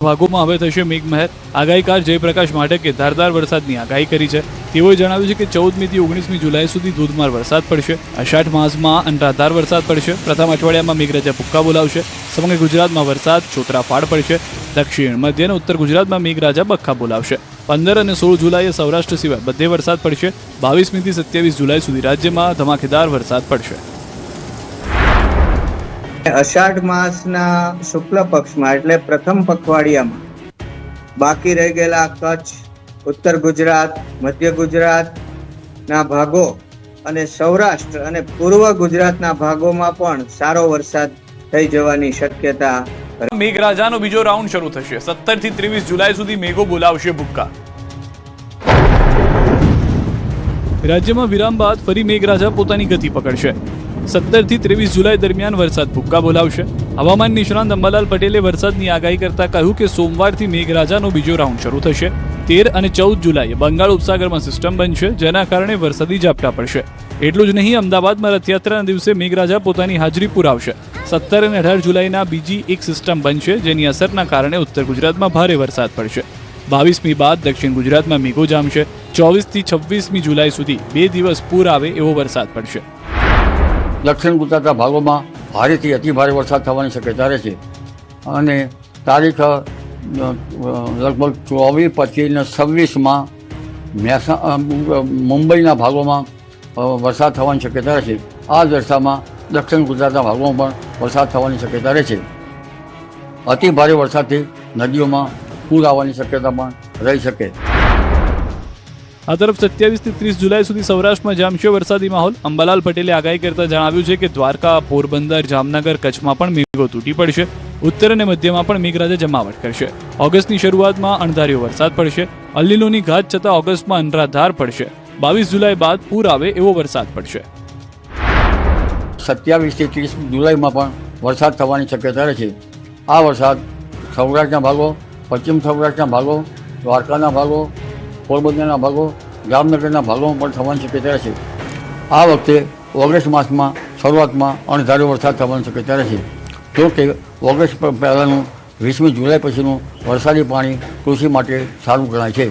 ભાગોમાં હવે થશે મેઘમહેર। આગાહીકાર જયપ્રકાશ માઢકે ધારદાર વરસાદની આગાહી કરી છે। તેઓએ જણાવ્યું છે કે 14મી થી 19મી જુલાઈ સુધી ધોધમાર વરસાદ પડશે। અષાઢ માસમાં અનરાધાર વરસાદ પડશે। પ્રથમ અઠવાડિયામાં મેઘરાજા ભૂક્કા બોલાવશે। સમગ્ર ગુજરાતમાં વરસાદ છોતરાફાડ પડશે। દક્ષિણ મધ્ય અને ઉત્તર ગુજરાતમાં મેઘરાજા બખ્ખા બોલાવશે। 15 અને 16 જુલાઈએ સૌરાષ્ટ્ર સિવાય બધે વરસાદ પડશે। 22મી થી 27 જુલાઈ સુધી રાજ્યમાં ધમાકેદાર વરસાદ પડશે। અષાઢ માસના શુક્લ પક્ષમાં એટલે પ્રથમ પખવાડિયામાં બાકી રહી ગયેલા કચ્છ, ઉત્તર ગુજરાત, મધ્ય ગુજરાતના ભાગો અને સૌરાષ્ટ્ર અને પૂર્વ ગુજરાતના ભાગોમાં પણ સારો વરસાદ થઈ જવાની શક્યતા। મેઘરાજાનો બીજો રાઉન્ડ શરૂ થશે। 17 થી 23 જુલાઈ સુધી મેઘો બોલાવશે ભૂક્કા। રાજ્યમાં વિરામ બાદ ફરી મેઘરાજા પોતાની ગતિ પકડશે। 17 થી 23 જુલાઈ દરમિયાન વરસાદ ભૂક્કા બોલાવશે। હવામાન નિષ્ણાંત અંબાલાલ પટેલે વરસાદની આગાહી કરતા કહ્યું કે સોમવારથી મેઘરાજાનો બીજો રાઉન્ડ શરૂ થશે। 13 અને 14 જુલાઈએ બંગાળ ઉપસાગરમાં સિસ્ટમ બનશે, જેના કારણે વરસાદી ઝાપટા પડશે। એટલું જ નહીં, અમદાવાદમાં રથયાત્રાના દિવસે મેઘરાજા પોતાની હાજરી પુરાવશે। 17 અને 18 જુલાઈના બીજી એક સિસ્ટમ બનશે, જેની અસરના કારણે ઉત્તર ગુજરાતમાં ભારે વરસાદ પડશે। 22મી બાદ દક્ષિણ ગુજરાતમાં મેઘો જામશે। 24 થી 26મી જુલાઈ સુધી 2 દિવસ પૂર આવે એવો વરસાદ પડશે। દક્ષિણ ગુજરાતના ભાગોમાં ભારેથી અતિભારે વરસાદ થવાની શક્યતા રહેશે અને તારીખ લગભગ 24, 25 અને 26માં મુંબઈના ભાગોમાં વરસાદ થવાની શક્યતા રહેશે। આ દશામાં દક્ષિણ ગુજરાતના ભાગોમાં પણ વરસાદ થવાની શક્યતા રહેશે। અતિભારે વરસાદથી નદીઓમાં પૂર આવવાની શક્યતા પણ રહી શકે। આ તરફ 27 થી 30 જુલાઈ સુધી સૌરાષ્ટ્રમાં જામશે વરસાદી માહોલ। અંબાલાલ પટેલે આગાહી કરતા જણાવ્યું છે કે દ્વારકા, પોરબંદર, જામનગર, કચ્છમાં પણ મેઘો તૂટી પડશે। ઉત્તર અને મધ્યમાં પણ મેઘરાજા જમાવટ કરશે। ઓગસ્ટની શરૂઆતમાં અણધાર્યો વરસાદ પડશે। અલ્લીનોની ઘાત છતાં ઓગસ્ટમાં અનરાધાર પડશે। 22 જુલાઈ બાદ પૂર આવે એવો વરસાદ પડશે। 27 થી 30 જુલાઈમાં પણ વરસાદ થવાની શક્યતા રહેશે। આ વરસાદ સૌરાષ્ટ્રના ભાગો, પશ્ચિમ સૌરાષ્ટ્રના ભાગો, દ્વારકાના ભાગો, પોરબંદરના ભાગો, જામનગરના ભાગોમાં પણ થવાની શક્યતા રહેશે। આ વખતે ઓગસ્ટ માસમાં શરૂઆતમાં અણધાર્યો વરસાદ થવાની શક્યતા રહેશે। જો કે ઓગસ્ટ પહેલાંનું 20મી જુલાઈ પછીનું વરસાદી પાણી કૃષિ માટે સારું ગણાય છે।